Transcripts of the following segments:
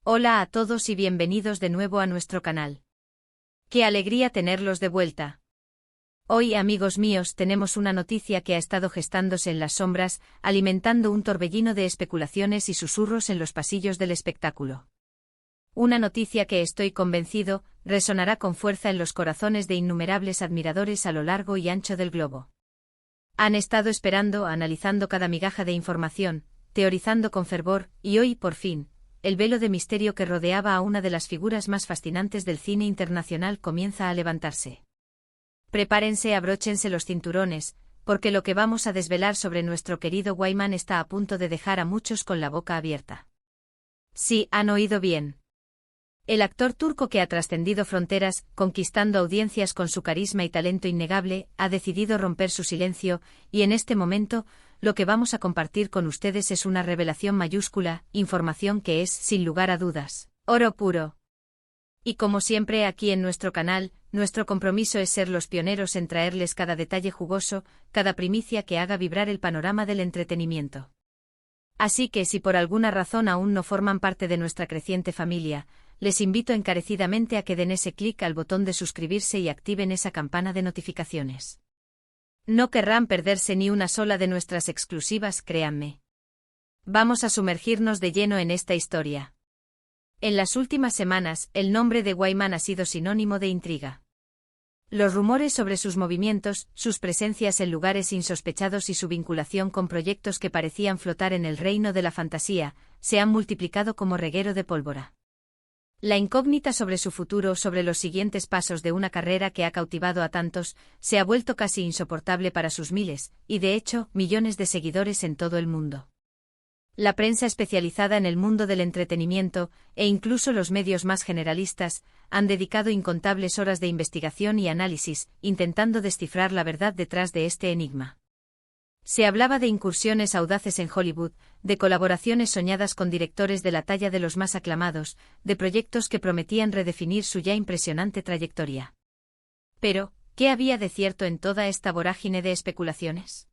Hola a todos y bienvenidos de nuevo a nuestro canal. ¡Qué alegría tenerlos de vuelta! Hoy, amigos míos, tenemos una noticia que ha estado gestándose en las sombras, alimentando un torbellino de especulaciones y susurros en los pasillos del espectáculo. Una noticia que estoy convencido, resonará con fuerza en los corazones de innumerables admiradores a lo largo y ancho del globo. Han estado esperando, analizando cada migaja de información, teorizando con fervor, y hoy, por fin, el velo de misterio que rodeaba a una de las figuras más fascinantes del cine internacional comienza a levantarse. Prepárense, abróchense los cinturones, porque lo que vamos a desvelar sobre nuestro querido Wyman está a punto de dejar a muchos con la boca abierta. Sí, han oído bien. El actor turco que ha trascendido fronteras, conquistando audiencias con su carisma y talento innegable, ha decidido romper su silencio, y en este momento, lo que vamos a compartir con ustedes es una revelación mayúscula, información que es, sin lugar a dudas, oro puro. Y como siempre aquí en nuestro canal, nuestro compromiso es ser los pioneros en traerles cada detalle jugoso, cada primicia que haga vibrar el panorama del entretenimiento. Así que si por alguna razón aún no forman parte de nuestra creciente familia, les invito encarecidamente a que den ese clic al botón de suscribirse y activen esa campana de notificaciones. No querrán perderse ni una sola de nuestras exclusivas, créanme. Vamos a sumergirnos de lleno en esta historia. En las últimas semanas, el nombre de Wyman ha sido sinónimo de intriga. Los rumores sobre sus movimientos, sus presencias en lugares insospechados y su vinculación con proyectos que parecían flotar en el reino de la fantasía, se han multiplicado como reguero de pólvora. La incógnita sobre su futuro, sobre los siguientes pasos de una carrera que ha cautivado a tantos, se ha vuelto casi insoportable para sus miles, y de hecho, millones de seguidores en todo el mundo. La prensa especializada en el mundo del entretenimiento, e incluso los medios más generalistas, han dedicado incontables horas de investigación y análisis, intentando descifrar la verdad detrás de este enigma. Se hablaba de incursiones audaces en Hollywood, de colaboraciones soñadas con directores de la talla de los más aclamados, de proyectos que prometían redefinir su ya impresionante trayectoria. Pero, ¿qué había de cierto en toda esta vorágine de especulaciones?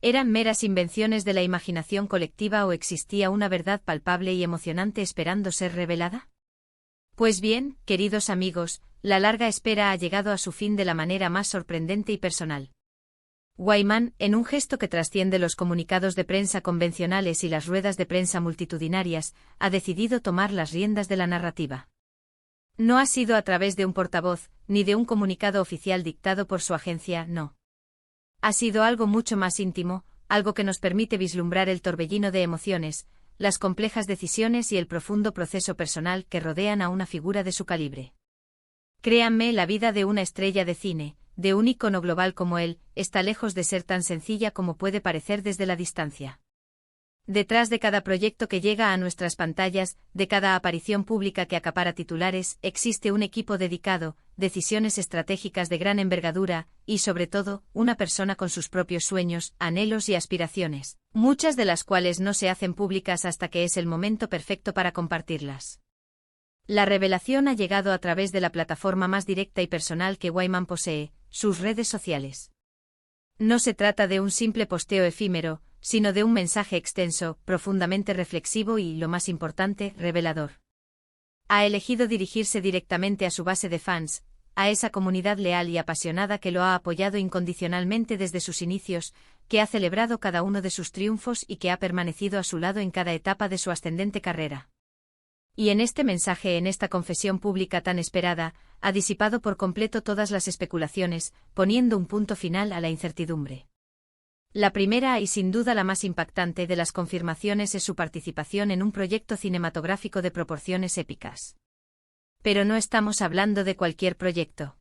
¿Eran meras invenciones de la imaginación colectiva o existía una verdad palpable y emocionante esperando ser revelada? Pues bien, queridos amigos, la larga espera ha llegado a su fin de la manera más sorprendente y personal. Wyman, en un gesto que trasciende los comunicados de prensa convencionales y las ruedas de prensa multitudinarias, ha decidido tomar las riendas de la narrativa. No ha sido a través de un portavoz, ni de un comunicado oficial dictado por su agencia, no. Ha sido algo mucho más íntimo, algo que nos permite vislumbrar el torbellino de emociones, las complejas decisiones y el profundo proceso personal que rodean a una figura de su calibre. Créanme, la vida de una estrella de cine, de un ícono global como él, está lejos de ser tan sencilla como puede parecer desde la distancia. Detrás de cada proyecto que llega a nuestras pantallas, de cada aparición pública que acapara titulares, existe un equipo dedicado, decisiones estratégicas de gran envergadura, y sobre todo, una persona con sus propios sueños, anhelos y aspiraciones, muchas de las cuales no se hacen públicas hasta que es el momento perfecto para compartirlas. La revelación ha llegado a través de la plataforma más directa y personal que Wyman posee, sus redes sociales. No se trata de un simple posteo efímero, sino de un mensaje extenso, profundamente reflexivo y, lo más importante, revelador. Ha elegido dirigirse directamente a su base de fans, a esa comunidad leal y apasionada que lo ha apoyado incondicionalmente desde sus inicios, que ha celebrado cada uno de sus triunfos y que ha permanecido a su lado en cada etapa de su ascendente carrera. Y en este mensaje, en esta confesión pública tan esperada, ha disipado por completo todas las especulaciones, poniendo un punto final a la incertidumbre. La primera y sin duda la más impactante de las confirmaciones es su participación en un proyecto cinematográfico de proporciones épicas. Pero no estamos hablando de cualquier proyecto.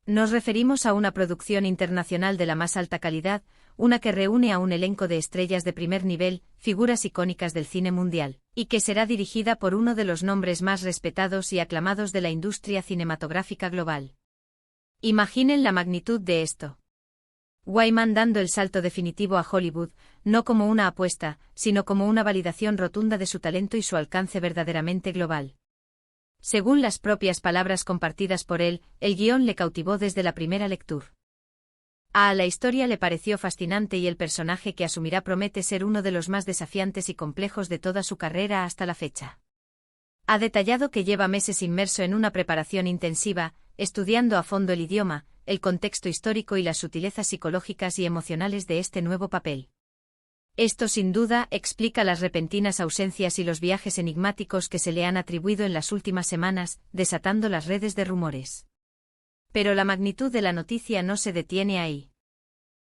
Nos referimos a una producción internacional de la más alta calidad, una que reúne a un elenco de estrellas de primer nivel, figuras icónicas del cine mundial, y que será dirigida por uno de los nombres más respetados y aclamados de la industria cinematográfica global. Imaginen la magnitud de esto. Wyman dando el salto definitivo a Hollywood, no como una apuesta, sino como una validación rotunda de su talento y su alcance verdaderamente global. Según las propias palabras compartidas por él, el guión le cautivó desde la primera lectura. A la historia le pareció fascinante y el personaje que asumirá promete ser uno de los más desafiantes y complejos de toda su carrera hasta la fecha. Ha detallado que lleva meses inmerso en una preparación intensiva, estudiando a fondo el idioma, el contexto histórico y las sutilezas psicológicas y emocionales de este nuevo papel. Esto sin duda explica las repentinas ausencias y los viajes enigmáticos que se le han atribuido en las últimas semanas, desatando las redes de rumores. Pero la magnitud de la noticia no se detiene ahí.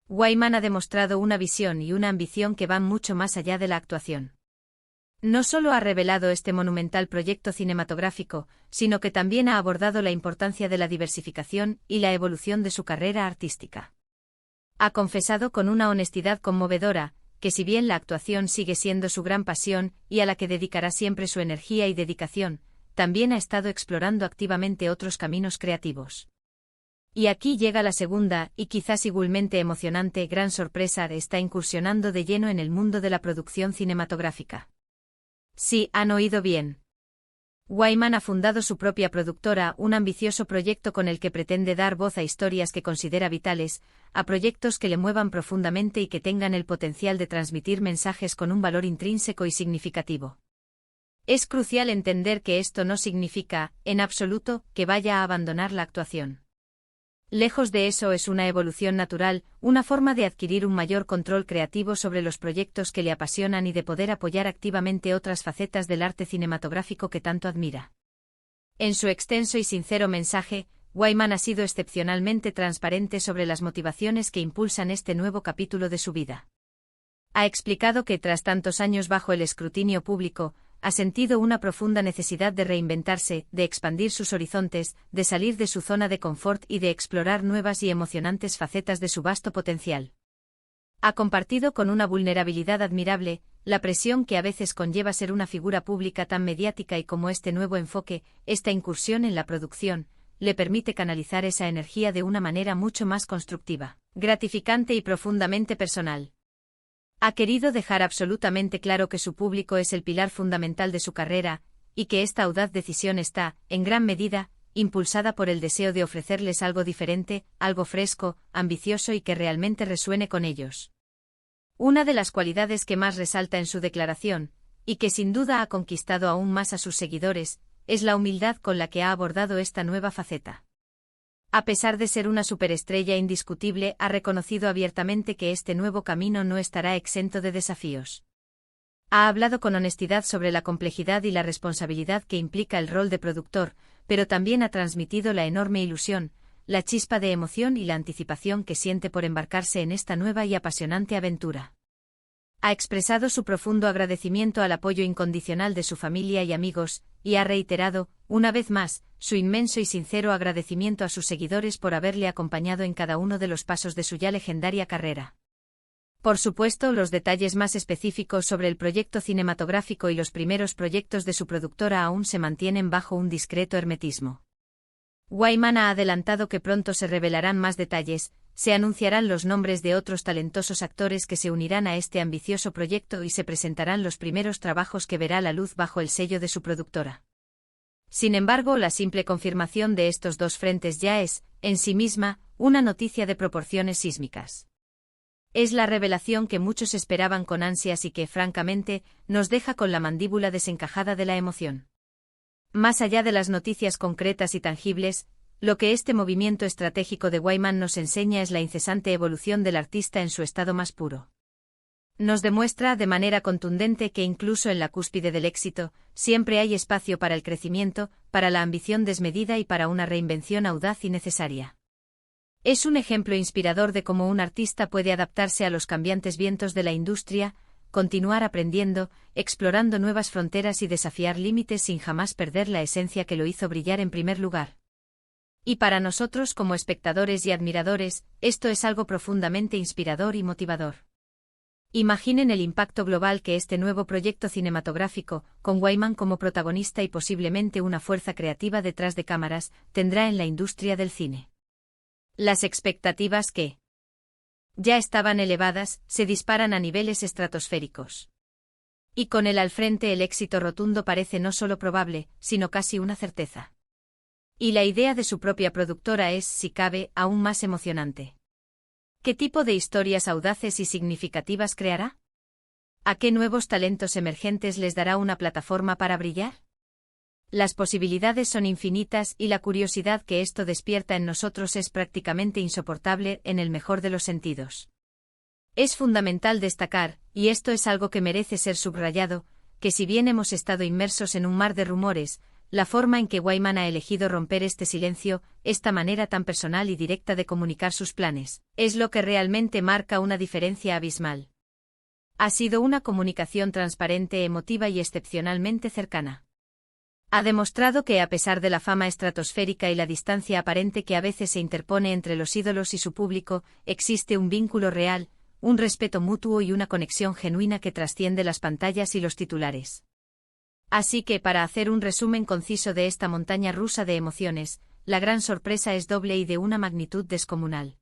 Wyman ha demostrado una visión y una ambición que van mucho más allá de la actuación. No solo ha revelado este monumental proyecto cinematográfico, sino que también ha abordado la importancia de la diversificación y la evolución de su carrera artística. Ha confesado con una honestidad conmovedora, que si bien la actuación sigue siendo su gran pasión y a la que dedicará siempre su energía y dedicación, también ha estado explorando activamente otros caminos creativos. Y aquí llega la segunda, y quizás igualmente emocionante, gran sorpresa: está incursionando de lleno en el mundo de la producción cinematográfica. Sí, han oído bien. Wyman ha fundado su propia productora, un ambicioso proyecto con el que pretende dar voz a historias que considera vitales, a proyectos que le muevan profundamente y que tengan el potencial de transmitir mensajes con un valor intrínseco y significativo. Es crucial entender que esto no significa, en absoluto, que vaya a abandonar la actuación. Lejos de eso, es una evolución natural, una forma de adquirir un mayor control creativo sobre los proyectos que le apasionan y de poder apoyar activamente otras facetas del arte cinematográfico que tanto admira. En su extenso y sincero mensaje, Wyman ha sido excepcionalmente transparente sobre las motivaciones que impulsan este nuevo capítulo de su vida. Ha explicado que tras tantos años bajo el escrutinio público, ha sentido una profunda necesidad de reinventarse, de expandir sus horizontes, de salir de su zona de confort y de explorar nuevas y emocionantes facetas de su vasto potencial. Ha compartido con una vulnerabilidad admirable la presión que a veces conlleva ser una figura pública tan mediática, y cómo este nuevo enfoque, esta incursión en la producción, le permite canalizar esa energía de una manera mucho más constructiva, gratificante y profundamente personal. Ha querido dejar absolutamente claro que su público es el pilar fundamental de su carrera, y que esta audaz decisión está, en gran medida, impulsada por el deseo de ofrecerles algo diferente, algo fresco, ambicioso y que realmente resuene con ellos. Una de las cualidades que más resalta en su declaración, y que sin duda ha conquistado aún más a sus seguidores, es la humildad con la que ha abordado esta nueva faceta. A pesar de ser una superestrella indiscutible, ha reconocido abiertamente que este nuevo camino no estará exento de desafíos. Ha hablado con honestidad sobre la complejidad y la responsabilidad que implica el rol de productor, pero también ha transmitido la enorme ilusión, la chispa de emoción y la anticipación que siente por embarcarse en esta nueva y apasionante aventura. Ha expresado su profundo agradecimiento al apoyo incondicional de su familia y amigos, y ha reiterado, una vez más, su inmenso y sincero agradecimiento a sus seguidores por haberle acompañado en cada uno de los pasos de su ya legendaria carrera. Por supuesto, los detalles más específicos sobre el proyecto cinematográfico y los primeros proyectos de su productora aún se mantienen bajo un discreto hermetismo. Wyman ha adelantado que pronto se revelarán más detalles, se anunciarán los nombres de otros talentosos actores que se unirán a este ambicioso proyecto y se presentarán los primeros trabajos que verá la luz bajo el sello de su productora. Sin embargo, la simple confirmación de estos dos frentes ya es, en sí misma, una noticia de proporciones sísmicas. Es la revelación que muchos esperaban con ansias y que, francamente, nos deja con la mandíbula desencajada de la emoción. Más allá de las noticias concretas y tangibles, lo que este movimiento estratégico de Wyman nos enseña es la incesante evolución del artista en su estado más puro. Nos demuestra de manera contundente que incluso en la cúspide del éxito, siempre hay espacio para el crecimiento, para la ambición desmedida y para una reinvención audaz y necesaria. Es un ejemplo inspirador de cómo un artista puede adaptarse a los cambiantes vientos de la industria, continuar aprendiendo, explorando nuevas fronteras y desafiar límites sin jamás perder la esencia que lo hizo brillar en primer lugar. Y para nosotros como espectadores y admiradores, esto es algo profundamente inspirador y motivador. Imaginen el impacto global que este nuevo proyecto cinematográfico, con Wyman como protagonista y posiblemente una fuerza creativa detrás de cámaras, tendrá en la industria del cine. Las expectativas que ya estaban elevadas, se disparan a niveles estratosféricos. Y con él al frente, el éxito rotundo parece no solo probable, sino casi una certeza. Y la idea de su propia productora es, si cabe, aún más emocionante. ¿Qué tipo de historias audaces y significativas creará? ¿A qué nuevos talentos emergentes les dará una plataforma para brillar? Las posibilidades son infinitas y la curiosidad que esto despierta en nosotros es prácticamente insoportable en el mejor de los sentidos. Es fundamental destacar, y esto es algo que merece ser subrayado, que si bien hemos estado inmersos en un mar de rumores, la forma en que Wyman ha elegido romper este silencio, esta manera tan personal y directa de comunicar sus planes, es lo que realmente marca una diferencia abismal. Ha sido una comunicación transparente, emotiva y excepcionalmente cercana. Ha demostrado que a pesar de la fama estratosférica y la distancia aparente que a veces se interpone entre los ídolos y su público, existe un vínculo real, un respeto mutuo y una conexión genuina que trasciende las pantallas y los titulares. Así que, para hacer un resumen conciso de esta montaña rusa de emociones, la gran sorpresa es doble y de una magnitud descomunal.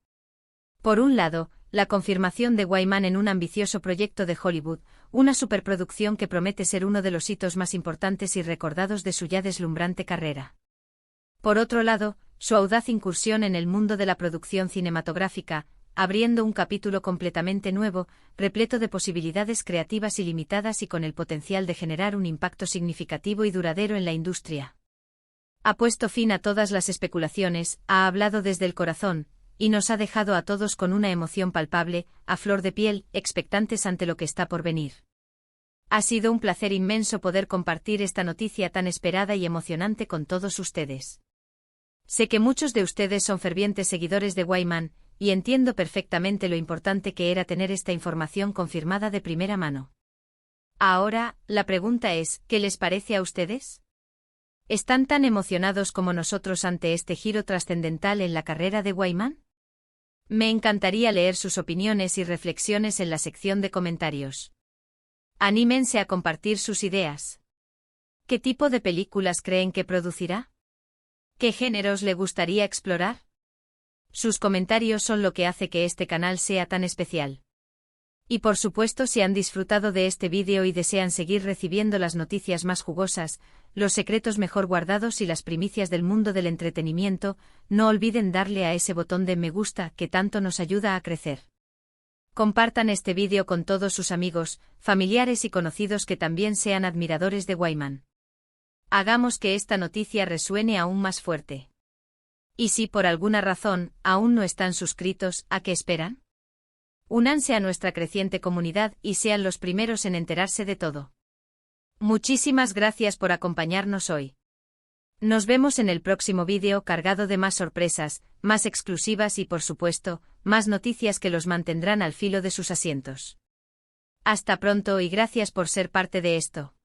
Por un lado, la confirmación de Wyman en un ambicioso proyecto de Hollywood, una superproducción que promete ser uno de los hitos más importantes y recordados de su ya deslumbrante carrera. Por otro lado, su audaz incursión en el mundo de la producción cinematográfica, abriendo un capítulo completamente nuevo, repleto de posibilidades creativas ilimitadas y con el potencial de generar un impacto significativo y duradero en la industria. Ha puesto fin a todas las especulaciones, ha hablado desde el corazón, y nos ha dejado a todos con una emoción palpable, a flor de piel, expectantes ante lo que está por venir. Ha sido un placer inmenso poder compartir esta noticia tan esperada y emocionante con todos ustedes. Sé que muchos de ustedes son fervientes seguidores de Wyman, y entiendo perfectamente lo importante que era tener esta información confirmada de primera mano. Ahora, la pregunta es, ¿qué les parece a ustedes? ¿Están tan emocionados como nosotros ante este giro trascendental en la carrera de Wyman? Me encantaría leer sus opiniones y reflexiones en la sección de comentarios. Anímense a compartir sus ideas. ¿Qué tipo de películas creen que producirá? ¿Qué géneros le gustaría explorar? Sus comentarios son lo que hace que este canal sea tan especial. Y por supuesto, si han disfrutado de este vídeo y desean seguir recibiendo las noticias más jugosas, los secretos mejor guardados y las primicias del mundo del entretenimiento, no olviden darle a ese botón de me gusta que tanto nos ayuda a crecer. Compartan este vídeo con todos sus amigos, familiares y conocidos que también sean admiradores de Wyman. Hagamos que esta noticia resuene aún más fuerte. Y si por alguna razón aún no están suscritos, ¿a qué esperan? Únanse a nuestra creciente comunidad y sean los primeros en enterarse de todo. Muchísimas gracias por acompañarnos hoy. Nos vemos en el próximo vídeo cargado de más sorpresas, más exclusivas y por supuesto, más noticias que los mantendrán al filo de sus asientos. Hasta pronto y gracias por ser parte de esto.